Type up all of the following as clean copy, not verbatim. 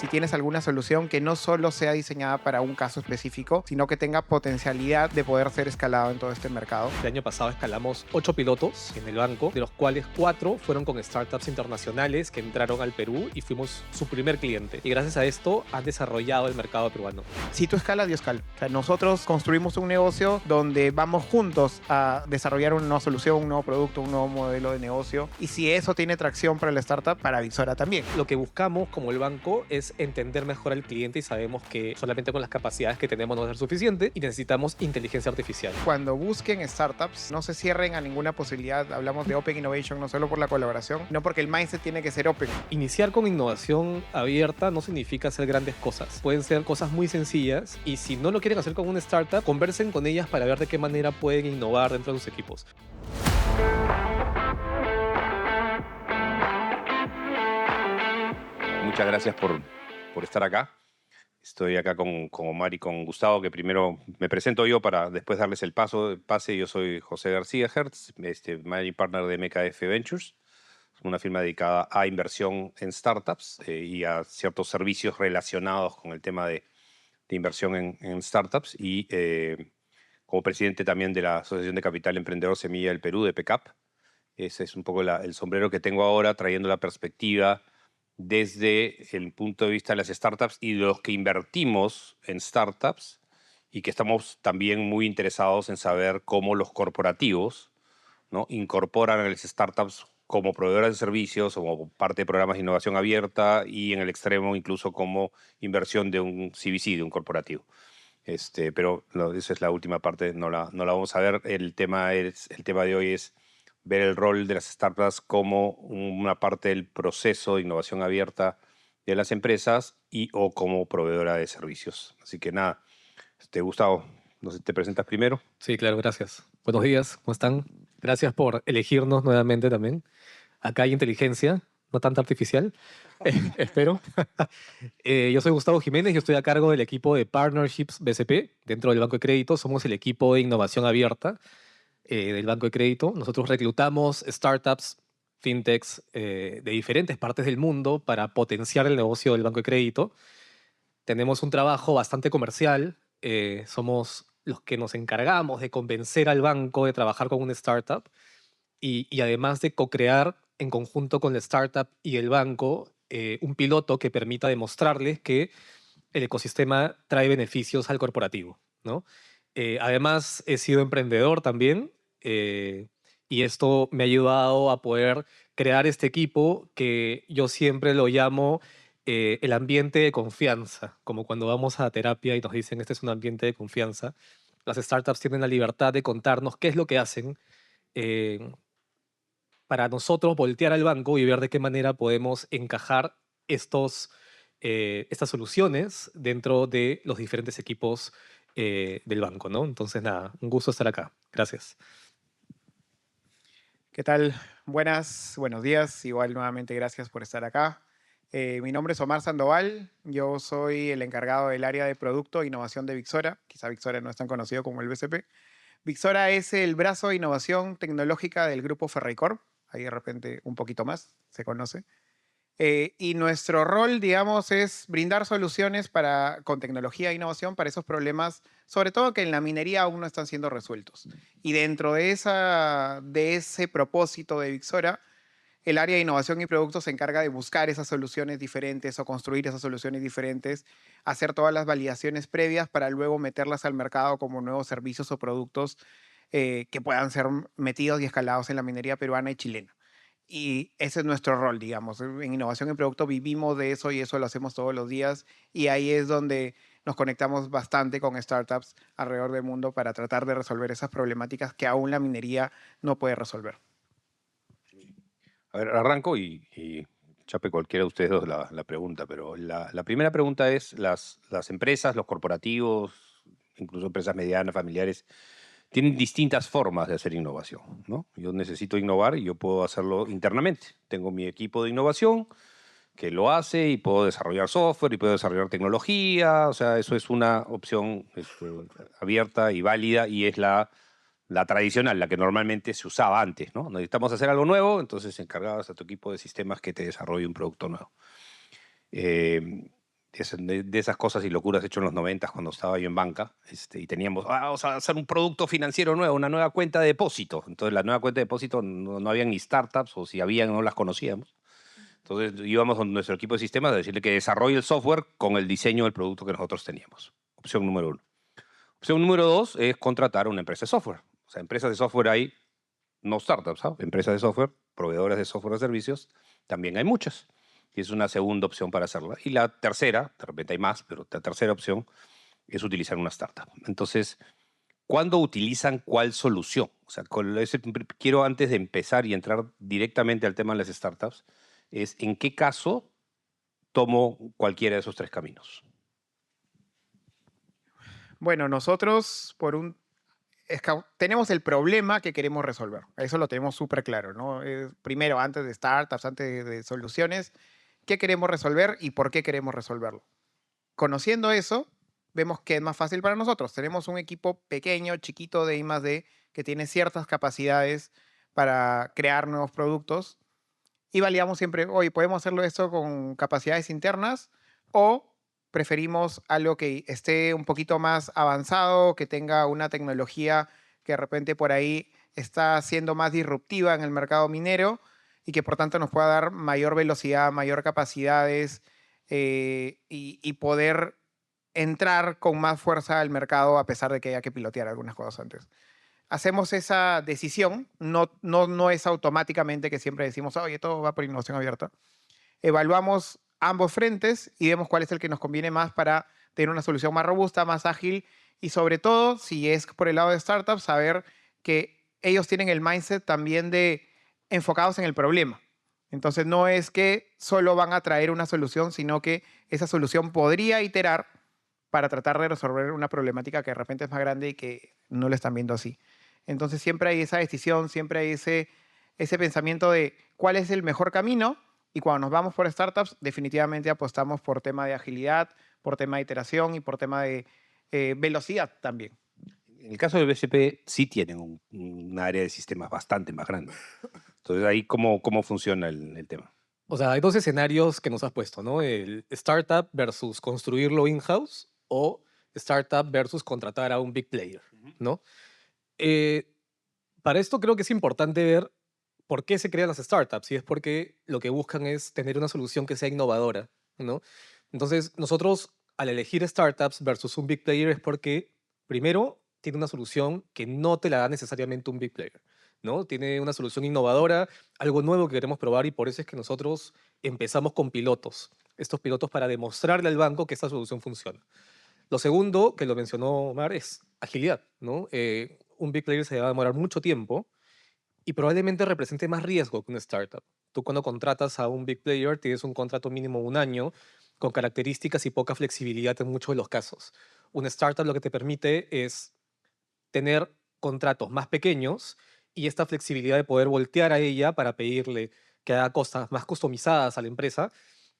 si tienes alguna solución que no solo sea diseñada para un caso específico, sino que tenga potencialidad de poder ser escalado en todo este mercado. El año pasado escalamos 8 pilotos en el banco, de los cuales 4 fueron con startups internacionales que entraron al Perú y fuimos su primer cliente. Y gracias a esto han desarrollado el mercado peruano. Si tú escalas, yo escalo. O sea, nosotros construimos un negocio donde vamos juntos a desarrollar una nueva solución, un nuevo producto, un nuevo modelo de negocio. Y si eso tiene tracción para la startup, para Vixora también. Lo que buscamos como el banco es entender mejor al cliente y sabemos que solamente con las capacidades que tenemos no va a ser suficiente y necesitamos inteligencia artificial. Cuando busquen startups, no se cierren a ninguna posibilidad. Hablamos de Open Innovation no solo por la colaboración, sino porque el mindset tiene que ser open. Iniciar con innovación abierta no significa hacer grandes cosas. Pueden ser cosas muy sencillas y si no lo quieren hacer con una startup, conversen con ellas para ver de qué manera pueden innovar dentro de sus equipos. Muchas gracias por estar acá. Estoy acá con Omar y con Gustavo, que primero me presento yo para después darles el pase. Yo soy José García Hertz, Managing Partner de MKF Ventures, una firma dedicada a inversión en startups y a ciertos servicios relacionados con el tema de inversión en startups. Y como presidente también de la Asociación de Capital Emprendedor Semilla del Perú, de PECAP. Ese es un poco el sombrero que tengo ahora, trayendo la perspectiva desde el punto de vista de las startups y de los que invertimos en startups y que estamos también muy interesados en saber cómo los corporativos, ¿no?, incorporan a las startups como proveedoras de servicios, como parte de programas de innovación abierta y en el extremo incluso como inversión de un CVC, de un corporativo. Pero no, esa es la última parte, no la vamos a ver. El tema de hoy es ver el rol de las startups como una parte del proceso de innovación abierta de las empresas o como proveedora de servicios. Así que nada, Gustavo, no sé si te presentas primero. Sí, claro, gracias. Buenos días, ¿cómo están? Gracias por elegirnos nuevamente también. Acá hay inteligencia, no tanta artificial, espero. Yo soy Gustavo Jiménez, yo estoy a cargo del equipo de Partnerships BCP. Dentro del Banco de Crédito somos el equipo de innovación abierta del Banco de Crédito. Nosotros reclutamos startups, fintechs de diferentes partes del mundo para potenciar el negocio del Banco de Crédito. Tenemos un trabajo bastante comercial. Somos los que nos encargamos de convencer al banco de trabajar con una startup y además de co-crear en conjunto con la startup y el banco un piloto que permita demostrarles que el ecosistema trae beneficios al corporativo, ¿no? Además, he sido emprendedor también y esto me ha ayudado a poder crear este equipo que yo siempre lo llamo el ambiente de confianza, como cuando vamos a terapia y nos dicen este es un ambiente de confianza. Las startups tienen la libertad de contarnos qué es lo que hacen eh, para nosotros voltear al banco y ver de qué manera podemos encajar estas soluciones dentro de los diferentes equipos del banco, ¿no? Entonces, nada, un gusto estar acá. Gracias. ¿Qué tal? Buenos días. Igual nuevamente gracias por estar acá. Mi nombre es Omar Sandoval. Yo soy el encargado del área de producto e innovación de Vixora. Quizá Vixora no es tan conocido como el BCP. Vixora es el brazo de innovación tecnológica del grupo Ferreycorp. Ahí de repente un poquito más se conoce. Y nuestro rol, digamos, es brindar soluciones con tecnología e innovación para esos problemas, sobre todo que en la minería aún no están siendo resueltos. Y dentro de ese propósito de Vixora, el área de innovación y productos se encarga de buscar esas soluciones diferentes o construir esas soluciones diferentes, hacer todas las validaciones previas para luego meterlas al mercado como nuevos servicios o productos que puedan ser metidos y escalados en la minería peruana y chilena. Y ese es nuestro rol, digamos. En innovación y producto vivimos de eso y eso lo hacemos todos los días. Y ahí es donde nos conectamos bastante con startups alrededor del mundo para tratar de resolver esas problemáticas que aún la minería no puede resolver. A ver, arranco y chape cualquiera de ustedes dos la pregunta, pero la primera pregunta es, las empresas, los corporativos, incluso empresas medianas, familiares, tienen distintas formas de hacer innovación, ¿no? Yo necesito innovar y yo puedo hacerlo internamente. Tengo mi equipo de innovación que lo hace y puedo desarrollar software y puedo desarrollar tecnología. O sea, eso es una opción abierta y válida y es la tradicional, la que normalmente se usaba antes, ¿no? Necesitamos hacer algo nuevo, entonces encargabas a tu equipo de sistemas que te desarrolle un producto nuevo. de esas cosas y locuras hechas en los 90 cuando estaba yo en banca, y teníamos, vamos a hacer un producto financiero nuevo, una nueva cuenta de depósito. Entonces, la nueva cuenta de depósito no habían ni startups, o si habían, no las conocíamos. Entonces, íbamos con nuestro equipo de sistemas a decirle que desarrolle el software con el diseño del producto que nosotros teníamos. Opción número uno. Opción número dos es contratar a una empresa de software. O sea, empresas de software hay, no startups, ¿sabes? Empresas de software, proveedores de software de servicios, también hay muchas. Y es una segunda opción para hacerla. Y la tercera, de repente hay más, pero la tercera opción es utilizar una startup. Entonces, ¿cuándo utilizan cuál solución? O sea, quiero antes de empezar y entrar directamente al tema de las startups, es en qué caso tomo cualquiera de esos tres caminos. Bueno, nosotros tenemos el problema que queremos resolver. Eso lo tenemos súper claro, ¿no? Primero, antes de startups, antes de soluciones, ¿qué queremos resolver y por qué queremos resolverlo? Conociendo eso, vemos que es más fácil para nosotros. Tenemos un equipo pequeño, chiquito de I+D, que tiene ciertas capacidades para crear nuevos productos y validamos siempre, oye, podemos hacerlo esto con capacidades internas o preferimos algo que esté un poquito más avanzado, que tenga una tecnología que de repente por ahí está siendo más disruptiva en el mercado minero y que por tanto nos pueda dar mayor velocidad, mayor capacidades y poder entrar con más fuerza al mercado a pesar de que haya que pilotear algunas cosas antes. Hacemos esa decisión, no es automáticamente que siempre decimos, oye, todo va por innovación abierta. Evaluamos ambos frentes y vemos cuál es el que nos conviene más para tener una solución más robusta, más ágil y sobre todo, si es por el lado de startups, saber que ellos tienen el mindset también de enfocados en el problema. Entonces no es que solo van a traer una solución, sino que esa solución podría iterar para tratar de resolver una problemática que de repente es más grande y que no lo están viendo así. Entonces siempre hay esa decisión, siempre hay ese pensamiento de cuál es el mejor camino y cuando nos vamos por startups definitivamente apostamos por tema de agilidad, por tema de iteración y por tema de velocidad también. En el caso del BCP sí tienen un área de sistemas bastante más grande. Entonces, ahí, ¿cómo funciona el tema? O sea, hay dos escenarios que nos has puesto, ¿no? El startup versus construirlo in-house o startup versus contratar a un big player, ¿no? Eh, para esto creo que es importante ver por qué se crean las startups y es porque lo que buscan es tener una solución que sea innovadora, ¿no? Entonces, nosotros al elegir startups versus un big player es porque, primero, tiene una solución que no te la da necesariamente un big player, ¿no? Tiene una solución innovadora, algo nuevo que queremos probar y por eso es que nosotros empezamos con pilotos, estos pilotos para demostrarle al banco que esta solución funciona. Lo segundo, que lo mencionó Omar, es agilidad, ¿no? Un big player se va a demorar mucho tiempo y probablemente represente más riesgo que una startup. Tú cuando contratas a un big player tienes un contrato mínimo de un año con características y poca flexibilidad en muchos de los casos. Una startup lo que te permite es tener contratos más pequeños y esta flexibilidad de poder voltear a ella para pedirle que haga cosas más customizadas a la empresa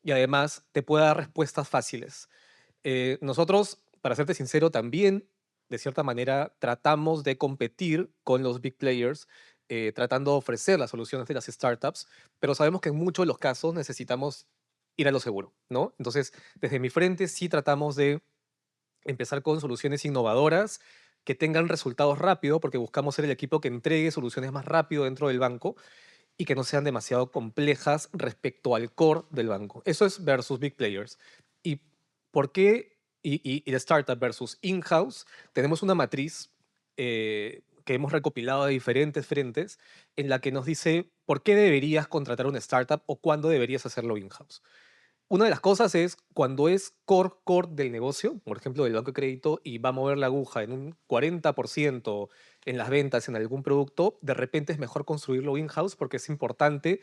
y además te pueda dar respuestas fáciles. Nosotros, para serte sincero, también, de cierta manera, tratamos de competir con los big players, tratando de ofrecer las soluciones de las startups, pero sabemos que en muchos de los casos necesitamos ir a lo seguro, ¿no? Entonces, desde mi frente sí tratamos de empezar con soluciones innovadoras que tengan resultados rápido, porque buscamos ser el equipo que entregue soluciones más rápido dentro del banco y que no sean demasiado complejas respecto al core del banco. Eso es versus big players. ¿Y por qué? Y de startup versus in-house, tenemos una matriz que hemos recopilado de diferentes frentes en la que nos dice por qué deberías contratar una startup o cuándo deberías hacerlo in-house. Una de las cosas es cuando es core del negocio, por ejemplo, del banco de crédito, y va a mover la aguja en un 40% en las ventas en algún producto, de repente es mejor construirlo in-house porque es importante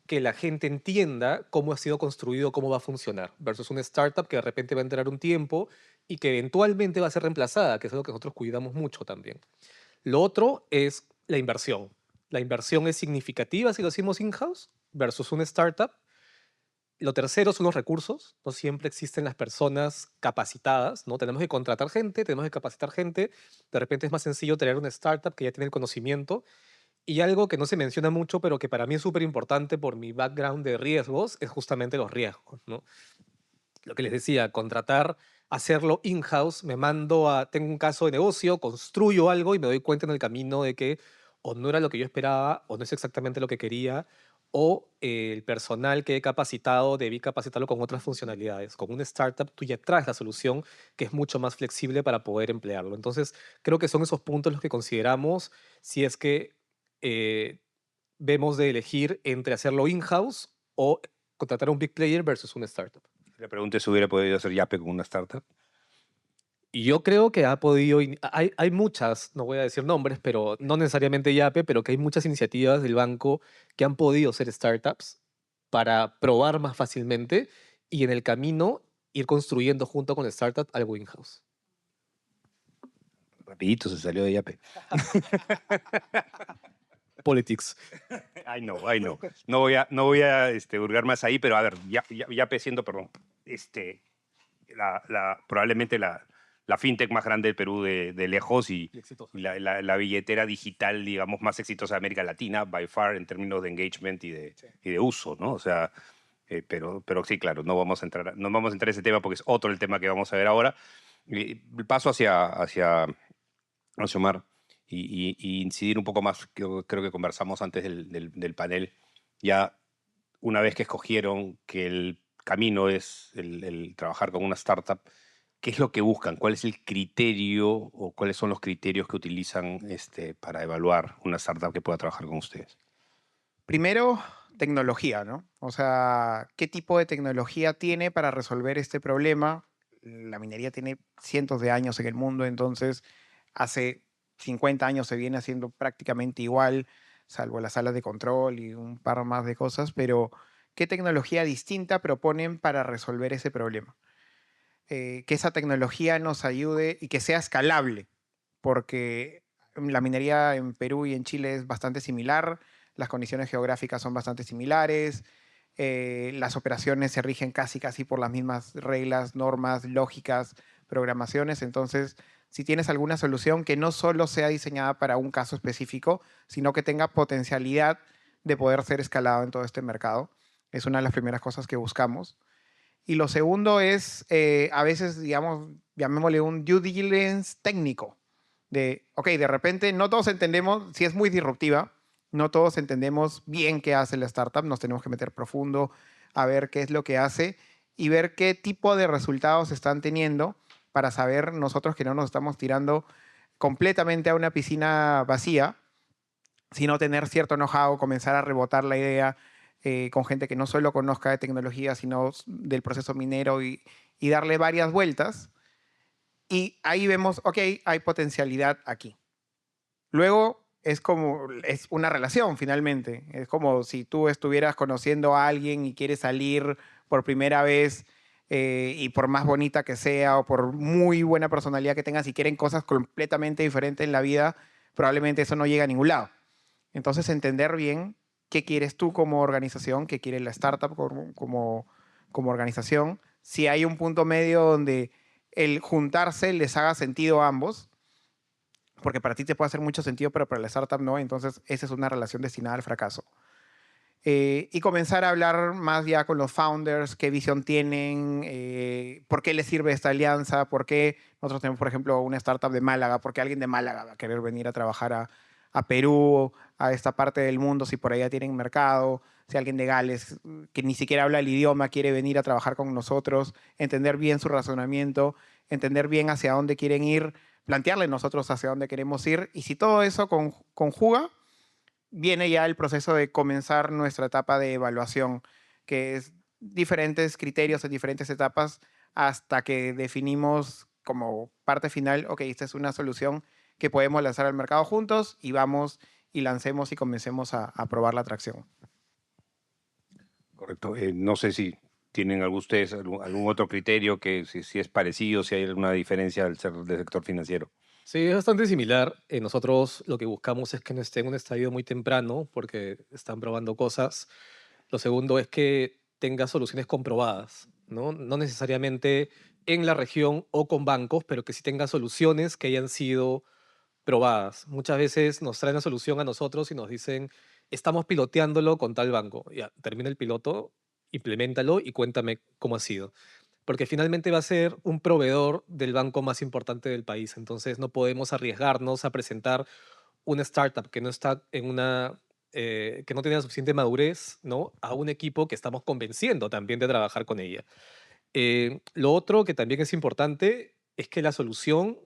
que la gente entienda cómo ha sido construido, cómo va a funcionar, versus una startup que de repente va a entrar un tiempo y que eventualmente va a ser reemplazada, que es algo que nosotros cuidamos mucho también. Lo otro es la inversión. La inversión es significativa si lo hacemos in-house versus una startup. Lo tercero son los recursos. No siempre existen las personas capacitadas, ¿no? Tenemos que contratar gente, tenemos que capacitar gente. De repente es más sencillo tener una startup que ya tiene el conocimiento. Y algo que no se menciona mucho, pero que para mí es súper importante por mi background de riesgos, es justamente los riesgos, ¿no? lo que les decía, contratar, hacerlo in-house, tengo un caso de negocio, construyo algo y me doy cuenta en el camino de que o no era lo que yo esperaba, o no es exactamente lo que quería, o el personal que he capacitado, debí capacitarlo con otras funcionalidades. Con una startup tú ya traes la solución que es mucho más flexible para poder emplearlo. Entonces, creo que son esos puntos los que consideramos si es que eh, vemos de elegir entre hacerlo in-house o contratar a un big player versus una startup. La pregunta es si hubiera podido hacer Yape con una startup. Y yo creo que ha podido, hay muchas, no voy a decir nombres, pero no necesariamente Yape, pero que hay muchas iniciativas del banco que han podido ser startups para probar más fácilmente y en el camino ir construyendo junto con la startup algo in-house. Rapidito se salió de Yape. Politics. Ay, no, ay, no. No voy a hurgar más ahí, pero a ver, Yape siendo, perdón, probablemente la fintech más grande del Perú de lejos y Y exitoso. la billetera digital, digamos, más exitosa de América Latina, by far, en términos de engagement y de uso, ¿no? O sea, pero sí, claro, no vamos a entrar en ese tema porque es otro el tema que vamos a ver ahora. Paso hacia Omar y incidir un poco más, que creo que conversamos antes del panel, ya una vez que escogieron que el camino es el trabajar con una startup, ¿qué es lo que buscan? ¿Cuál es el criterio o cuáles son los criterios que utilizan para evaluar una startup que pueda trabajar con ustedes? Primero, tecnología, ¿no? O sea, ¿qué tipo de tecnología tiene para resolver este problema? La minería tiene cientos de años en el mundo, entonces hace 50 años se viene haciendo prácticamente igual, salvo las salas de control y un par más de cosas, pero ¿qué tecnología distinta proponen para resolver ese problema? Que esa tecnología nos ayude y que sea escalable, porque la minería en Perú y en Chile es bastante similar, las condiciones geográficas son bastante similares, las operaciones se rigen casi casi por las mismas reglas, normas, lógicas, programaciones, entonces si tienes alguna solución que no solo sea diseñada para un caso específico, sino que tenga potencialidad de poder ser escalado en todo este mercado, es una de las primeras cosas que buscamos. Y lo segundo es, a veces, digamos, llamémosle un due diligence técnico. De, ok, de repente no todos entendemos, si es muy disruptiva, no todos entendemos bien qué hace la startup, nos tenemos que meter profundo a ver qué es lo que hace y ver qué tipo de resultados están teniendo para saber nosotros que no nos estamos tirando completamente a una piscina vacía, sino tener cierto know-how, comenzar a rebotar la idea con gente que no solo conozca de tecnología, sino del proceso minero y darle varias vueltas. Y ahí vemos, ok, hay potencialidad aquí. Luego es una relación finalmente. Es como si tú estuvieras conociendo a alguien y quieres salir por primera vez y por más bonita que sea o por muy buena personalidad que tengas y quieren cosas completamente diferentes en la vida, probablemente eso no llega a ningún lado. Entonces, entender bien qué quieres tú como organización, qué quiere la startup como organización, si hay un punto medio donde el juntarse les haga sentido a ambos, porque para ti te puede hacer mucho sentido, pero para la startup no, entonces esa es una relación destinada al fracaso. Y comenzar a hablar más ya con los founders, qué visión tienen, por qué les sirve esta alianza, por qué nosotros tenemos, por ejemplo, una startup de Málaga, por qué alguien de Málaga va a querer venir a trabajar a Perú, a esta parte del mundo, si por allá tienen mercado, si alguien de Gales que ni siquiera habla el idioma quiere venir a trabajar con nosotros, entender bien su razonamiento, entender bien hacia dónde quieren ir, plantearle nosotros hacia dónde queremos ir, y si todo eso conjuga, viene ya el proceso de comenzar nuestra etapa de evaluación, que es diferentes criterios en diferentes etapas hasta que definimos como parte final, ok, esta es una solución que podemos lanzar al mercado juntos y vamos y lancemos y comencemos a probar la atracción. Correcto. No sé si tienen ustedes algún otro criterio que si es parecido, si hay alguna diferencia al ser del sector financiero. Sí, es bastante similar. Nosotros lo que buscamos es que no esté en un estadio muy temprano porque están probando cosas. Lo segundo es que tenga soluciones comprobadas, ¿no? No necesariamente en la región o con bancos, pero que sí tenga soluciones que hayan sido probadas. Muchas veces nos traen la solución a nosotros y nos dicen, estamos piloteándolo con tal banco. Ya, termina el piloto, implementalo y cuéntame cómo ha sido. porque finalmente va a ser un proveedor del banco más importante del país. Entonces no podemos arriesgarnos a presentar una startup que no está en que no tiene la suficiente madurez, ¿no? A un equipo que estamos convenciendo también de trabajar con ella. Lo otro que también es importante es que la solución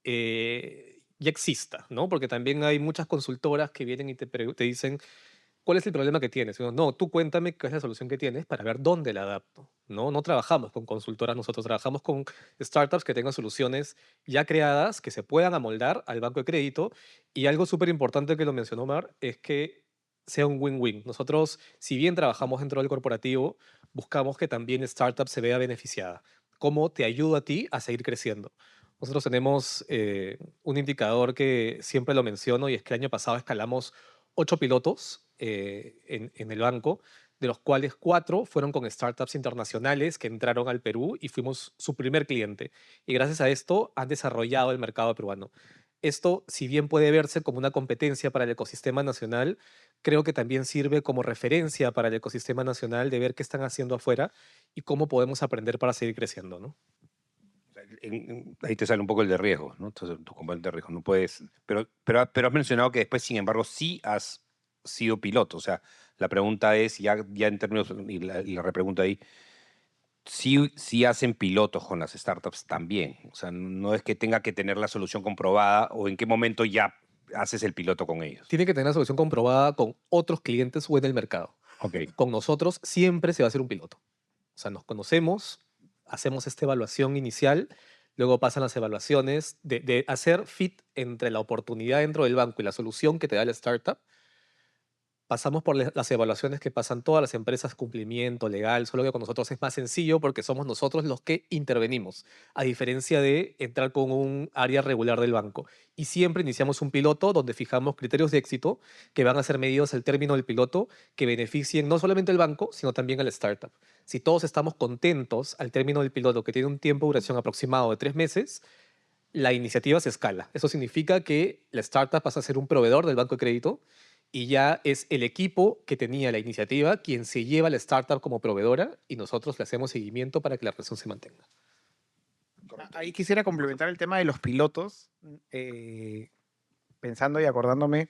ya exista, ¿no? Porque también hay muchas consultoras que vienen y te dicen, ¿cuál es el problema que tienes? Y uno, no, tú cuéntame qué es la solución que tienes para ver dónde la adapto. No, no trabajamos con consultoras nosotros, trabajamos con startups que tengan soluciones ya creadas, que se puedan amoldar al banco de crédito. Y algo súper importante que lo mencionó Omar es que sea un win-win. Nosotros, si bien trabajamos dentro del corporativo, buscamos que también startup se vea beneficiada. ¿Cómo te ayuda a ti a seguir creciendo? Nosotros tenemos un indicador que siempre lo menciono y es que el año pasado escalamos 8 pilotos en el banco, de los cuales 4 fueron con startups internacionales que entraron al Perú y fuimos su primer cliente. Y gracias a esto han desarrollado el mercado peruano. Esto, si bien puede verse como una competencia para el ecosistema nacional, creo que también sirve como referencia para el ecosistema nacional de ver qué están haciendo afuera y cómo podemos aprender para seguir creciendo, ¿no? Ahí te sale un poco el de riesgo, ¿no? Entonces, tu componente de riesgo. No puedes. Pero has mencionado que después, sin embargo, sí has sido piloto. O sea, la pregunta es, ya en términos, y la repregunta ahí, sí hacen pilotos con las startups también. O sea, no es que tenga que tener la solución comprobada o en qué momento ya haces el piloto con ellos. Tiene que tener una solución comprobada con otros clientes o en el mercado. Ok. Con nosotros siempre se va a hacer un piloto. O sea, nos conocemos, hacemos esta evaluación inicial, luego pasan las evaluaciones de hacer fit entre la oportunidad dentro del banco y la solución que te da la startup. Pasamos por las evaluaciones que pasan todas las empresas, cumplimiento legal, solo que con nosotros es más sencillo porque somos nosotros los que intervenimos, a diferencia de entrar con un área regular del banco. Y siempre iniciamos un piloto donde fijamos criterios de éxito que van a ser medidos al término del piloto que beneficien no solamente al banco, sino también al startup. Si todos estamos contentos al término del piloto, que tiene un tiempo de duración aproximado de 3 meses, la iniciativa se escala. Eso significa que la startup pasa a ser un proveedor del banco de crédito y ya es el equipo que tenía la iniciativa quien se lleva la startup como proveedora y nosotros le hacemos seguimiento para que la relación se mantenga. Ahí quisiera complementar el tema de los pilotos, pensando y acordándome,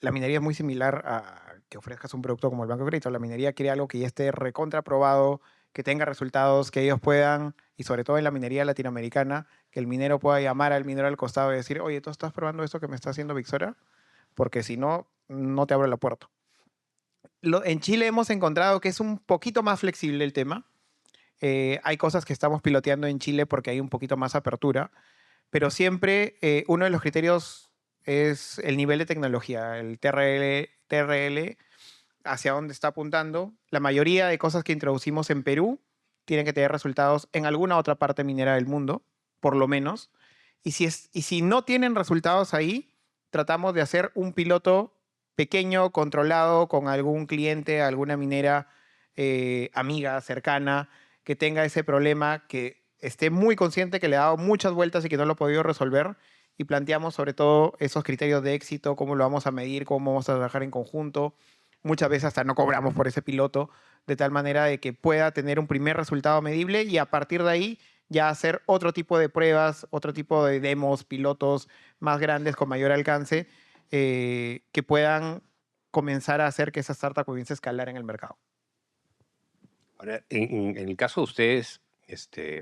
la minería es muy similar a que ofrezcas un producto como el Banco de Crédito. La minería quiere algo que ya esté recontraprobado, que tenga resultados, que ellos puedan, y sobre todo en la minería latinoamericana, que el minero pueda llamar al minero al costado y decir, oye, ¿tú estás probando esto que me está haciendo Vixora? Porque si no, no te abro la puerta. En Chile hemos encontrado que es un poquito más flexible el tema. Hay cosas que estamos piloteando en Chile porque hay un poquito más apertura, pero siempre uno de los criterios es el nivel de tecnología, el TRL, hacia dónde está apuntando. La mayoría de cosas que introducimos en Perú tienen que tener resultados en alguna otra parte minera del mundo, por lo menos. Y si no tienen resultados ahí, tratamos de hacer un piloto pequeño, controlado, con algún cliente, alguna minera amiga, cercana, que tenga ese problema, que esté muy consciente que le ha dado muchas vueltas y que no lo ha podido resolver. Y planteamos sobre todo esos criterios de éxito, cómo lo vamos a medir, cómo vamos a trabajar en conjunto. Muchas veces hasta no cobramos por ese piloto, de tal manera de que pueda tener un primer resultado medible y a partir de ahí ya hacer otro tipo de pruebas, otro tipo de demos, pilotos más grandes con mayor alcance, que puedan comenzar a hacer que esa startup comience a escalar en el mercado. Ahora, en el caso de ustedes,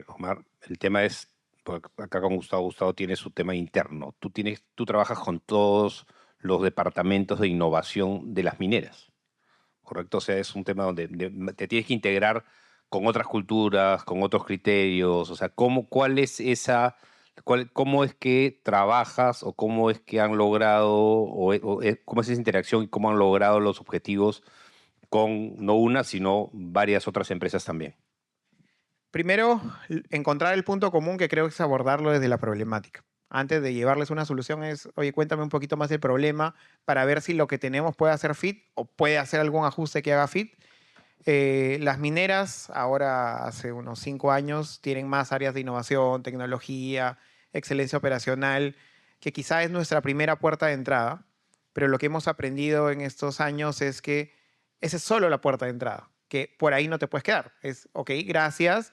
Omar, el tema es, porque acá con Gustavo tiene su tema interno. Tú trabajas con todos los departamentos de innovación de las mineras, ¿correcto? O sea, es un tema donde te tienes que integrar con otras culturas, con otros criterios. O sea, cómo es que trabajas o cómo es que han logrado, cómo es esa interacción y cómo han logrado los objetivos con no una, sino varias otras empresas también? Primero, encontrar el punto común, que creo que es abordarlo desde la problemática. Antes de llevarles una solución es, oye, cuéntame un poquito más del problema para ver si lo que tenemos puede hacer fit o puede hacer algún ajuste que haga fit. Las mineras, ahora hace unos 5 años, tienen más áreas de innovación, tecnología, excelencia operacional, que quizá es nuestra primera puerta de entrada, pero lo que hemos aprendido en estos años es que esa es solo la puerta de entrada, que por ahí no te puedes quedar. Es, ok, gracias,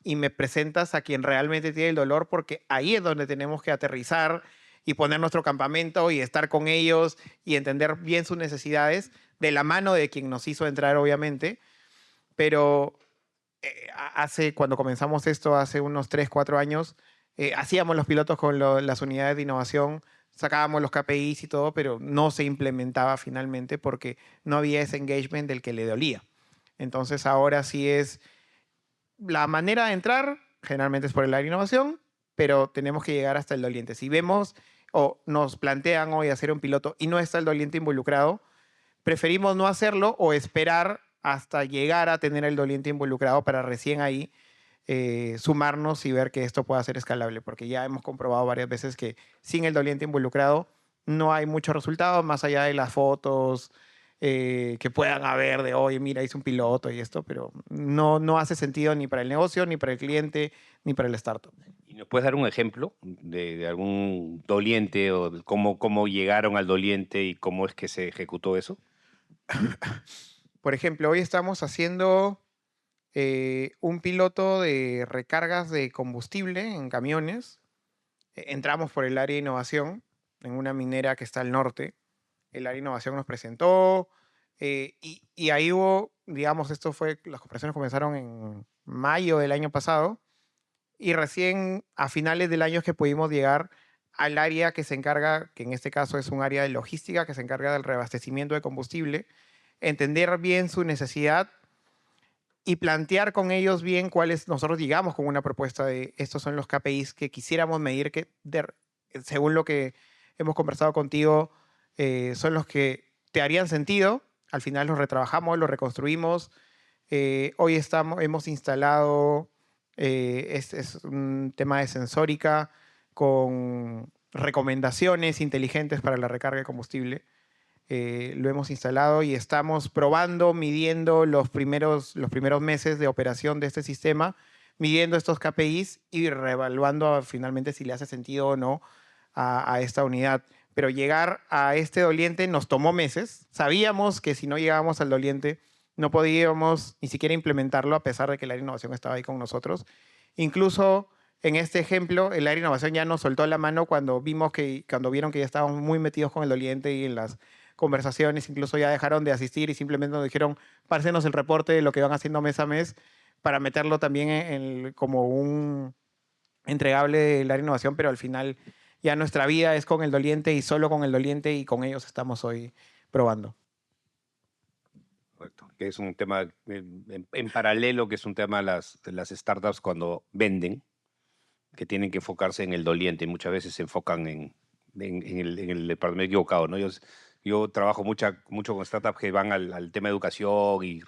y me presentas a quien realmente tiene el dolor, porque ahí es donde tenemos que aterrizar y poner nuestro campamento y estar con ellos y entender bien sus necesidades, de la mano de quien nos hizo entrar, obviamente. Pero cuando comenzamos esto, hace unos 3 4 años, hacíamos los pilotos con las unidades de innovación, sacábamos los KPIs y todo, pero no se implementaba finalmente porque no había ese engagement del que le dolía. Entonces ahora sí es la manera de entrar, generalmente es por el área de innovación, pero tenemos que llegar hasta el doliente. Si vemos o nos plantean hoy hacer un piloto y no está el doliente involucrado, preferimos no hacerlo o esperar hasta llegar a tener el doliente involucrado para recién ahí sumarnos y ver que esto pueda ser escalable, porque ya hemos comprobado varias veces que sin el doliente involucrado no hay mucho resultado más allá de las fotos que puedan haber de, oye, mira, hice un piloto y esto, pero no hace sentido ni para el negocio, ni para el cliente, ni para el startup. ¿Y nos puedes dar un ejemplo de algún doliente o de cómo llegaron al doliente y cómo es que se ejecutó eso? Por ejemplo, hoy estamos haciendo un piloto de recargas de combustible en camiones. Entramos por el área de innovación en una minera que está al norte. El área de innovación nos presentó y ahí hubo, digamos, las conversaciones comenzaron en mayo del año pasado y recién a finales del año es que pudimos llegar al área que se encarga, que en este caso es un área de logística que se encarga del reabastecimiento de combustible, entender bien su necesidad y plantear con ellos bien cuáles, nosotros llegamos con una propuesta de estos son los KPIs que quisiéramos medir, según lo que hemos conversado contigo, son los que te harían sentido. Al final los retrabajamos, los reconstruimos. Hoy hemos instalado, es un tema de sensórica con recomendaciones inteligentes para la recarga de combustible. Lo hemos instalado y estamos probando, midiendo los primeros meses de operación de este sistema, midiendo estos KPIs y reevaluando finalmente si le hace sentido o no a esta unidad. Pero llegar a este doliente nos tomó meses. Sabíamos que si no llegábamos al doliente no podíamos ni siquiera implementarlo a pesar de que el área de innovación estaba ahí con nosotros. Incluso en este ejemplo, el área de innovación ya nos soltó la mano cuando vieron que ya estábamos muy metidos con el doliente y en las conversaciones, incluso ya dejaron de asistir y simplemente nos dijeron, pásenos el reporte de lo que van haciendo mes a mes para meterlo también como un entregable del área de innovación, pero al final ya nuestra vida es con el doliente y solo con el doliente y con ellos estamos hoy probando. Correcto. Que es un tema en paralelo, que es un tema de las startups cuando venden, que tienen que enfocarse en el doliente y muchas veces se enfocan en el departamento equivocado, ¿no? Yo trabajo mucho con startups que van al tema de educación y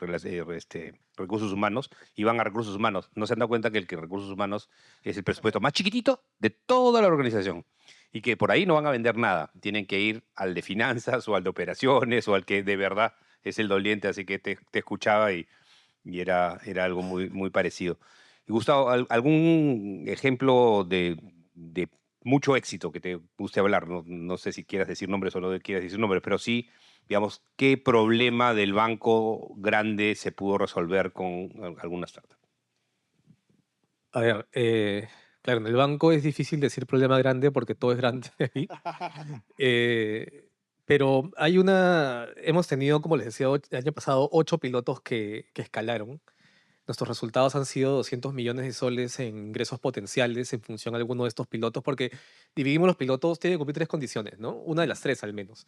recursos humanos y van a recursos humanos. No se han dado cuenta que recursos humanos es el presupuesto más chiquitito de toda la organización y que por ahí no van a vender nada. Tienen que ir al de finanzas o al de operaciones o al que de verdad es el doliente. Así que te escuchaba y era algo muy parecido. Y Gustavo, ¿algún ejemplo de mucho éxito que te guste hablar? No sé si quieras decir nombres o no quieras decir nombres, pero sí, digamos, ¿qué problema del banco grande se pudo resolver con alguna startup? A ver, claro, en el banco es difícil decir problema grande porque todo es grande ahí. Eh, pero hemos tenido, como les decía, el año pasado 8 pilotos que escalaron. Nuestros resultados han sido 200 millones de soles en ingresos potenciales en función a alguno de estos pilotos, porque dividimos los pilotos, tienen que cumplir 3 condiciones, ¿no? Una de las tres al menos.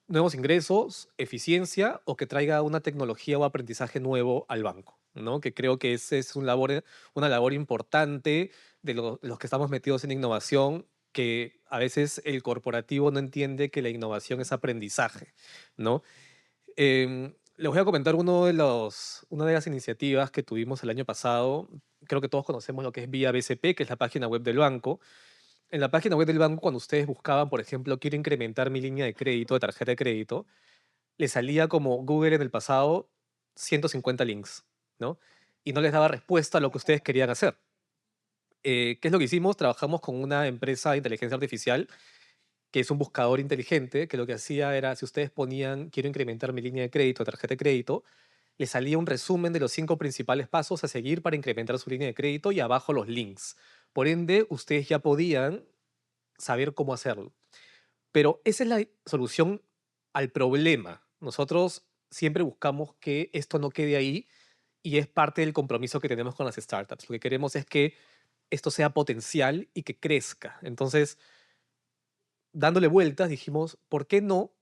Nuevos ingresos, eficiencia o que traiga una tecnología o aprendizaje nuevo al banco, ¿no? Que creo que ese es una labor importante de los que estamos metidos en innovación, que a veces el corporativo no entiende que la innovación es aprendizaje, ¿no? Les voy a comentar una de las iniciativas que tuvimos el año pasado. Creo que todos conocemos lo que es Vía BCP, que es la página web del banco. En la página web del banco, cuando ustedes buscaban, por ejemplo, quiero incrementar mi línea de crédito, de tarjeta de crédito, les salía como Google en el pasado 150 links, ¿no? Y no les daba respuesta a lo que ustedes querían hacer. ¿Qué es lo que hicimos? Trabajamos con una empresa de inteligencia artificial que es un buscador inteligente, que lo que hacía era, si ustedes ponían, quiero incrementar mi línea de crédito, tarjeta de crédito, le salía un resumen de los 5 principales pasos a seguir para incrementar su línea de crédito y abajo los links. Por ende, ustedes ya podían saber cómo hacerlo. Pero esa es la solución al problema. Nosotros siempre buscamos que esto no quede ahí y es parte del compromiso que tenemos con las startups. Lo que queremos es que esto sea potencial y que crezca. Entonces, dándole vueltas, dijimos, ¿por qué no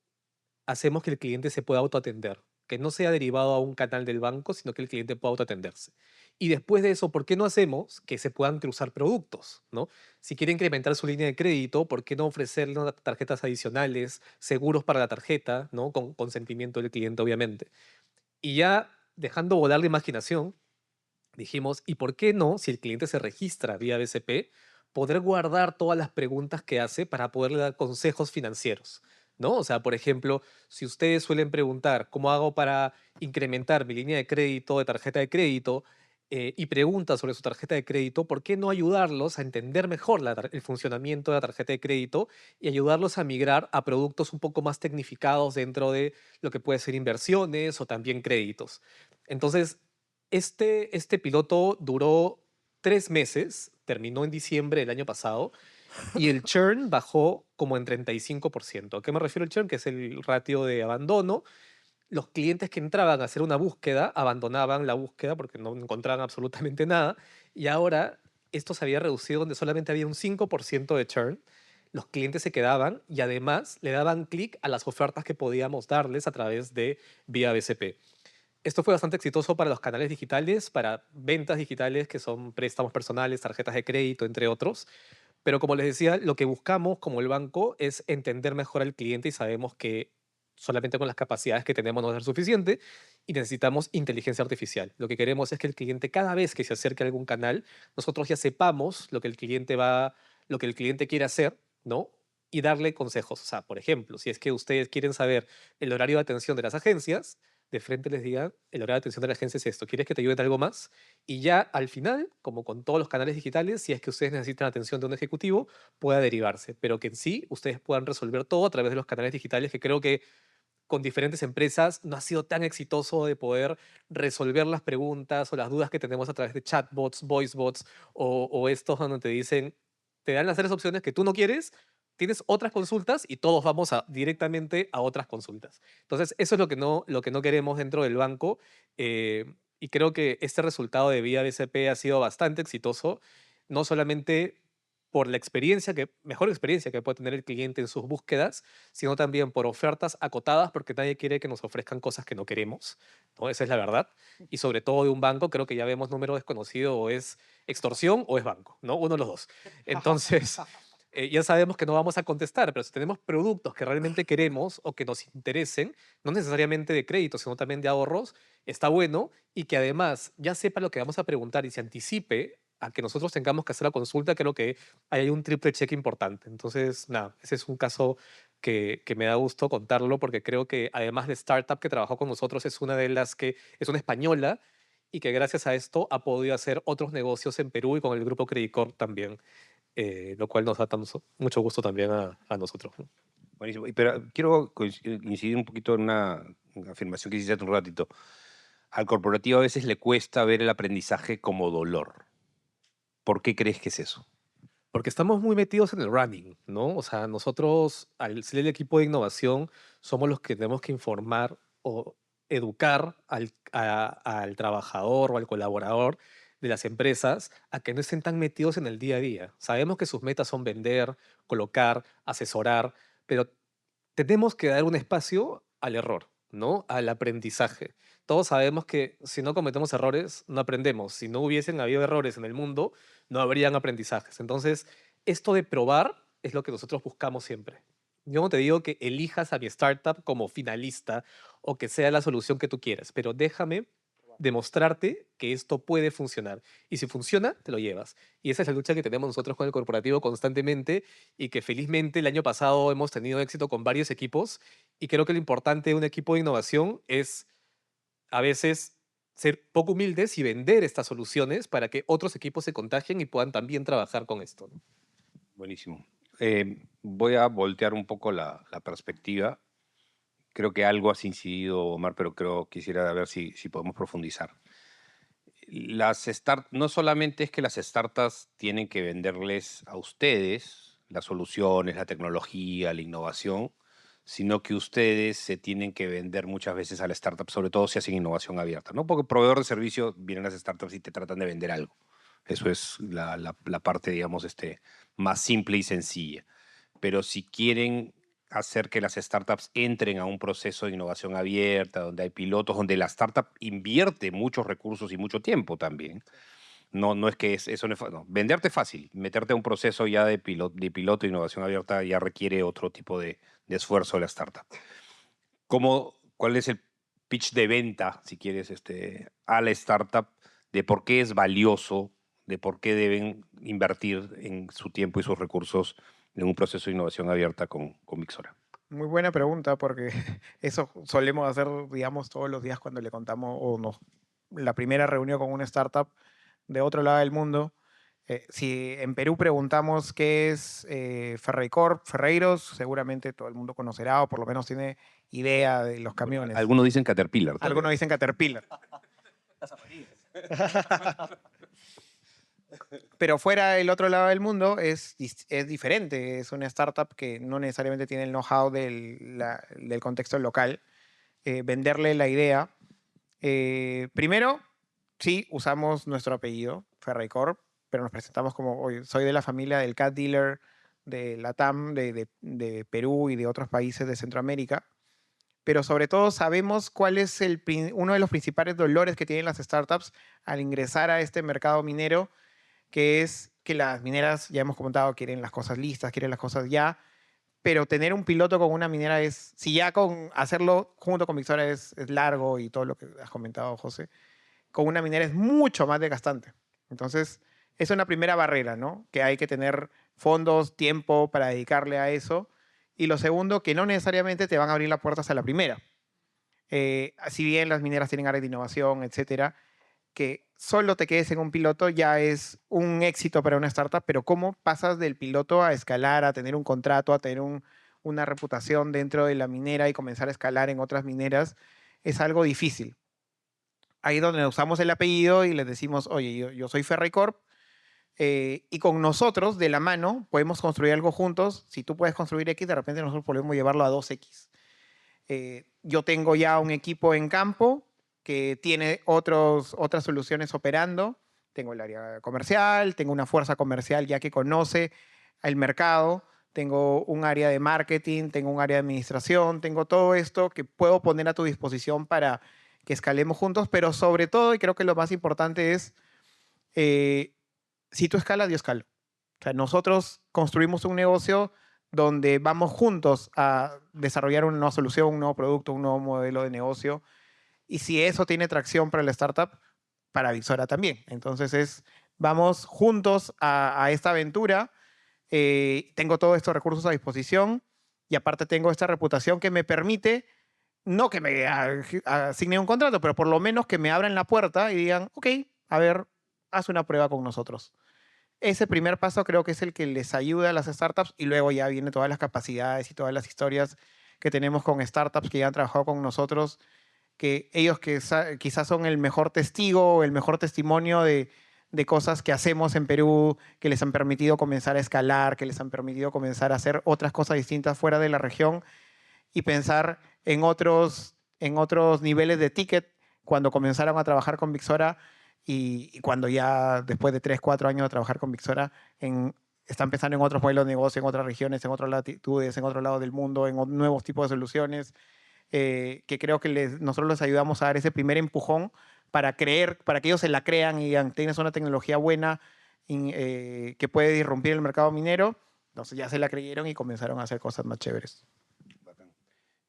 hacemos que el cliente se pueda autoatender? Que no sea derivado a un canal del banco, sino que el cliente pueda autoatenderse. Y después de eso, ¿por qué no hacemos que se puedan cruzar productos? ¿No? Si quiere incrementar su línea de crédito, ¿por qué no ofrecerle tarjetas adicionales, seguros para la tarjeta, ¿no? Con consentimiento del cliente, obviamente? Y ya dejando volar la imaginación, dijimos, ¿y por qué no, si el cliente se registra vía BCP, poder guardar todas las preguntas que hace para poderle dar consejos financieros? ¿No? O sea, por ejemplo, si ustedes suelen preguntar, ¿cómo hago para incrementar mi línea de crédito, de tarjeta de crédito? Y preguntas sobre su tarjeta de crédito, ¿por qué no ayudarlos a entender mejor el funcionamiento de la tarjeta de crédito y ayudarlos a migrar a productos un poco más tecnificados dentro de lo que puede ser inversiones o también créditos? Entonces, este piloto duró 3 meses, terminó en diciembre del año pasado, y el churn bajó como en 35%. ¿A qué me refiero el churn? Que es el ratio de abandono. Los clientes que entraban a hacer una búsqueda abandonaban la búsqueda porque no encontraban absolutamente nada, y ahora esto se había reducido donde solamente había un 5% de churn. Los clientes se quedaban y además le daban clic a las ofertas que podíamos darles a través de vía BCP. Esto fue bastante exitoso para los canales digitales, para ventas digitales, que son préstamos personales, tarjetas de crédito, entre otros. Pero como les decía, lo que buscamos como el banco es entender mejor al cliente y sabemos que solamente con las capacidades que tenemos no va a ser suficiente y necesitamos inteligencia artificial. Lo que queremos es que el cliente cada vez que se acerque a algún canal, nosotros ya sepamos lo que el cliente quiere hacer, ¿no? Y darle consejos. O sea, por ejemplo, si es que ustedes quieren saber el horario de atención de las agencias, de frente les digan, el horario de atención de la agencia es esto, ¿quieres que te ayude en algo más? Y ya al final, como con todos los canales digitales, si es que ustedes necesitan atención de un ejecutivo, pueda derivarse, pero que en sí ustedes puedan resolver todo a través de los canales digitales, que creo que con diferentes empresas no ha sido tan exitoso de poder resolver las preguntas o las dudas que tenemos a través de chatbots, voicebots o estos donde te dicen, te dan las 3 opciones que tú no quieres, tienes otras consultas y todos vamos directamente a otras consultas. Entonces, eso es lo que no queremos dentro del banco, y creo que este resultado de vía BCP ha sido bastante exitoso, no solamente por la mejor experiencia que puede tener el cliente en sus búsquedas, sino también por ofertas acotadas, porque nadie quiere que nos ofrezcan cosas que no queremos, ¿no? Esa es la verdad. Y sobre todo de un banco, creo que ya vemos número desconocido, o es extorsión o es banco, ¿no? Uno de los dos. Entonces, ya sabemos que no vamos a contestar, pero si tenemos productos que realmente queremos o que nos interesen, no necesariamente de crédito, sino también de ahorros, está bueno, y que además ya sepa lo que vamos a preguntar y se anticipe a que nosotros tengamos que hacer la consulta, creo que hay un triple check importante. Entonces, nada, ese es un caso que me da gusto contarlo, porque creo que además de startup que trabajó con nosotros, es una de las que es una española y que gracias a esto ha podido hacer otros negocios en Perú y con el grupo Credit Corp también, lo cual nos da mucho gusto también a nosotros, ¿no? Buenísimo. Pero quiero incidir un poquito en una afirmación que hiciste hace un ratito. Al corporativo a veces le cuesta ver el aprendizaje como dolor. ¿Por qué crees que es eso? Porque estamos muy metidos en el running, ¿no? O sea, nosotros, al ser el equipo de innovación, somos los que tenemos que informar o educar al trabajador o al colaborador de las empresas a que no estén tan metidos en el día a día. Sabemos que sus metas son vender, colocar, asesorar, pero tenemos que dar un espacio al error, ¿no? Al aprendizaje. Todos sabemos que si no cometemos errores, no aprendemos. Si no hubiesen habido errores en el mundo, no habrían aprendizajes. Entonces, esto de probar es lo que nosotros buscamos siempre. Yo no te digo que elijas a mi startup como finalista o que sea la solución que tú quieras, pero déjame demostrarte que esto puede funcionar. Y si funciona, te lo llevas. Y esa es la lucha que tenemos nosotros con el corporativo constantemente, y que felizmente el año pasado hemos tenido éxito con varios equipos. Y creo que lo importante de un equipo de innovación es a veces ser poco humildes y vender estas soluciones para que otros equipos se contagien y puedan también trabajar con esto, ¿no? Buenísimo. Voy a voltear un poco la perspectiva. Creo que algo has incidido, Omar, pero quisiera ver si podemos profundizar. No solamente es que las startups tienen que venderles a ustedes las soluciones, la tecnología, la innovación, sino que ustedes se tienen que vender muchas veces a la startup, sobre todo si hacen innovación abierta, ¿no? Porque proveedor de servicio vienen las startups y te tratan de vender algo. Eso es la parte, digamos, más simple y sencilla. Pero si quieren hacer que las startups entren a un proceso de innovación abierta, donde hay pilotos, donde la startup invierte muchos recursos y mucho tiempo también. No es que eso no es no. Venderte es fácil, meterte a un proceso ya de piloto de innovación abierta ya requiere otro tipo de esfuerzo de la startup. ¿Cuál es el pitch de venta, si quieres, a la startup de por qué es valioso, de por qué deben invertir en su tiempo y sus recursos en un proceso de innovación abierta con Mixora? Muy buena pregunta porque eso solemos hacer, digamos, todos los días cuando le contamos la primera reunión con una startup de otro lado del mundo. Si en Perú preguntamos qué es Ferreicorp, Ferreiros, seguramente todo el mundo conocerá o por lo menos tiene idea de los camiones. Algunos dicen Caterpillar todavía. Algunos dicen Caterpillar. Pero fuera del otro lado del mundo es diferente. Es una startup que no necesariamente tiene el know-how del contexto local. Venderle la idea. Primero, sí, usamos nuestro apellido, Ferreicorp, pero nos presentamos como, "Oye, soy de la familia del cat dealer de Latam, de Perú y de otros países de Centroamérica. Pero sobre todo sabemos cuál es uno de los principales dolores que tienen las startups al ingresar a este mercado minero, que es que las mineras, ya hemos comentado, quieren las cosas listas, quieren las cosas ya, pero tener un piloto con una minera si ya con hacerlo junto con Mixora es largo y todo lo que has comentado, José, con una minera es mucho más desgastante. Entonces, es una primera barrera, ¿no? Que hay que tener fondos, tiempo para dedicarle a eso. Y lo segundo, que no necesariamente te van a abrir las puertas a la primera. Si bien las mineras tienen áreas de innovación, etcétera, que solo te quedes en un piloto ya es un éxito para una startup, pero ¿cómo pasas del piloto a escalar, a tener un contrato, a tener una reputación dentro de la minera y comenzar a escalar en otras mineras? Es algo difícil. Ahí es donde usamos el apellido y les decimos, oye, yo soy Ferreicorp, y con nosotros, de la mano, podemos construir algo juntos. Si tú puedes construir X, de repente nosotros podemos llevarlo a 2X. Yo tengo ya un equipo en campo que tiene otras soluciones operando. Tengo el área comercial, tengo una fuerza comercial ya que conoce el mercado, tengo un área de marketing, tengo un área de administración, tengo todo esto que puedo poner a tu disposición para que escalemos juntos, pero sobre todo, y creo que lo más importante es, eh, si tú escalas, yo escalo. O sea, nosotros construimos un negocio donde vamos juntos a desarrollar una nueva solución, un nuevo producto, un nuevo modelo de negocio. Y si eso tiene tracción para la startup, para Visora también. Entonces vamos juntos a esta aventura. Tengo todos estos recursos a disposición y aparte tengo esta reputación que me permite, no que me asigne un contrato, pero por lo menos que me abran la puerta y digan, ok, a ver, haz una prueba con nosotros. Ese primer paso creo que es el que les ayuda a las startups y luego ya vienen todas las capacidades y todas las historias que tenemos con startups que ya han trabajado con nosotros, que ellos quizás son el mejor testigo o el mejor testimonio de cosas que hacemos en Perú, que les han permitido comenzar a escalar, que les han permitido comenzar a hacer otras cosas distintas fuera de la región y pensar en otros niveles de ticket cuando comenzaron a trabajar con Vixora y cuando ya después de 3, 4 años de trabajar con Vixora están pensando en otros modelos de negocio, en otras regiones, en otras latitudes, en otro lado del mundo, en nuevos tipos de soluciones, que creo que nosotros les ayudamos a dar ese primer empujón para creer, para que ellos se la crean y digan, tienes una tecnología buena que puede disrumpir el mercado minero. Entonces ya se la creyeron y comenzaron a hacer cosas más chéveres. Bacán.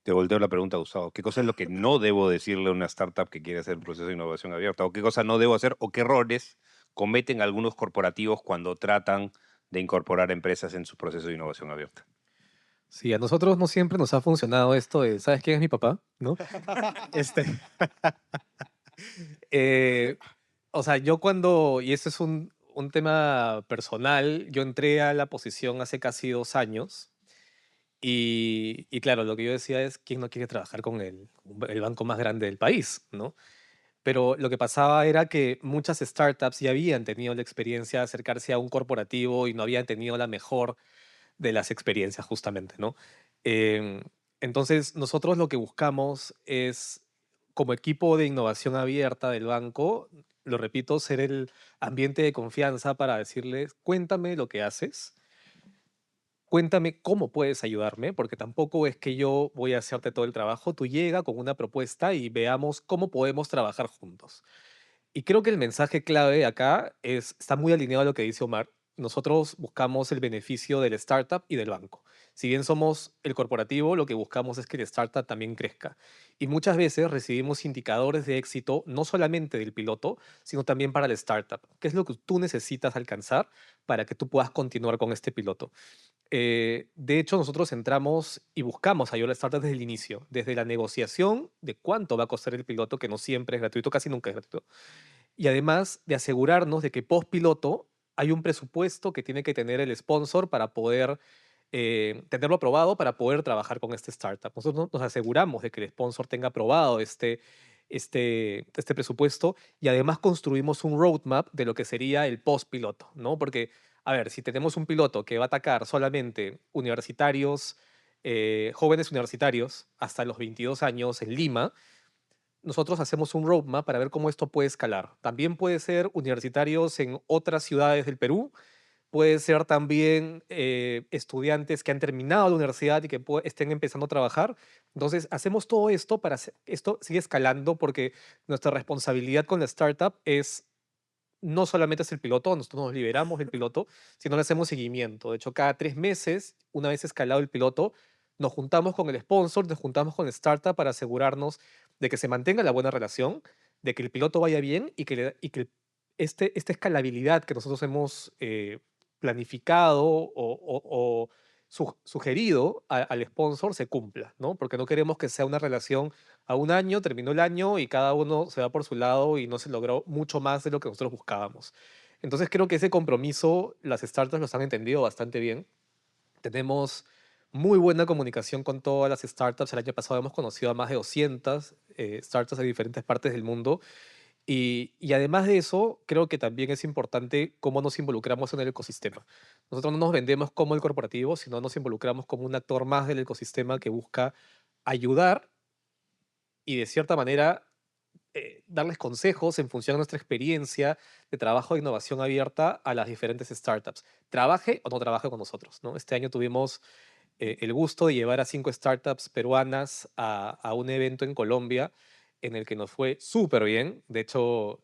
Te volteo la pregunta, Gustavo. ¿Qué cosa es lo que no debo decirle a una startup que quiere hacer un proceso de innovación abierta? ¿O qué cosa no debo hacer? ¿O qué errores cometen algunos corporativos cuando tratan de incorporar empresas en su proceso de innovación abierta? Sí, a nosotros no siempre nos ha funcionado esto de, ¿sabes quién es mi papá? ¿No? Este, eh, o sea, y eso es un tema personal, yo entré a la posición hace casi 2 años Y claro, lo que yo decía es, ¿quién no quiere trabajar con el banco más grande del país, ¿no? Pero lo que pasaba era que muchas startups ya habían tenido la experiencia de acercarse a un corporativo y no habían tenido la mejor de las experiencias, justamente, ¿no? Em, entonces, nosotros lo que buscamos es, como equipo de innovación abierta del banco, lo repito, ser el ambiente de confianza para decirles, cuéntame lo que haces, cuéntame cómo puedes ayudarme, porque tampoco es que yo voy a hacerte todo el trabajo, tú llega con una propuesta y veamos cómo podemos trabajar juntos. Y creo que el mensaje clave acá está muy alineado a lo que dice Omar. Nosotros buscamos el beneficio del startup y del banco. Si bien somos el corporativo, lo que buscamos es que el startup también crezca. Y muchas veces recibimos indicadores de éxito no solamente del piloto, sino también para el startup. ¿Qué es lo que tú necesitas alcanzar para que tú puedas continuar con este piloto? De hecho, nosotros entramos y buscamos ayudar a startups desde el inicio, desde la negociación de cuánto va a costar el piloto, que no siempre es gratuito, casi nunca es gratuito, y además de asegurarnos de que post piloto hay un presupuesto que tiene que tener el sponsor para poder tenerlo aprobado para poder trabajar con este startup. Nosotros nos aseguramos de que el sponsor tenga aprobado este presupuesto y además construimos un roadmap de lo que sería el post piloto, ¿no? Porque, a ver, si tenemos un piloto que va a atacar solamente universitarios, jóvenes universitarios hasta los 22 años en Lima, nosotros hacemos un roadmap para ver cómo esto puede escalar. También puede ser universitarios en otras ciudades del Perú, puede ser también estudiantes que han terminado la universidad y que estén empezando a trabajar. Entonces, hacemos todo esto para que esto siga escalando porque nuestra responsabilidad con la startup es no solamente es el piloto, nosotros nos liberamos del piloto, sino le hacemos seguimiento. De hecho, cada 3 meses, una vez escalado el piloto, nos juntamos con el sponsor, nos juntamos con la startup para asegurarnos de que se mantenga la buena relación, de que el piloto vaya bien y que esta escalabilidad que nosotros hemos planificado o sugerido al sponsor se cumpla, ¿no? Porque no queremos que sea una relación a un año, terminó el año y cada uno se va por su lado y no se logró mucho más de lo que nosotros buscábamos. Entonces creo que ese compromiso las startups los han entendido bastante bien. Tenemos muy buena comunicación con todas las startups. El año pasado hemos conocido a más de 200 startups de diferentes partes del mundo. Y además de eso, creo que también es importante cómo nos involucramos en el ecosistema. Nosotros no nos vendemos como el corporativo, sino nos involucramos como un actor más del ecosistema que busca ayudar y de cierta manera darles consejos en función de nuestra experiencia de trabajo de innovación abierta a las diferentes startups. Trabaje o no trabaje con nosotros, ¿no? Este año tuvimos el gusto de llevar a 5 startups peruanas a un evento en Colombia en el que nos fue súper bien. De hecho,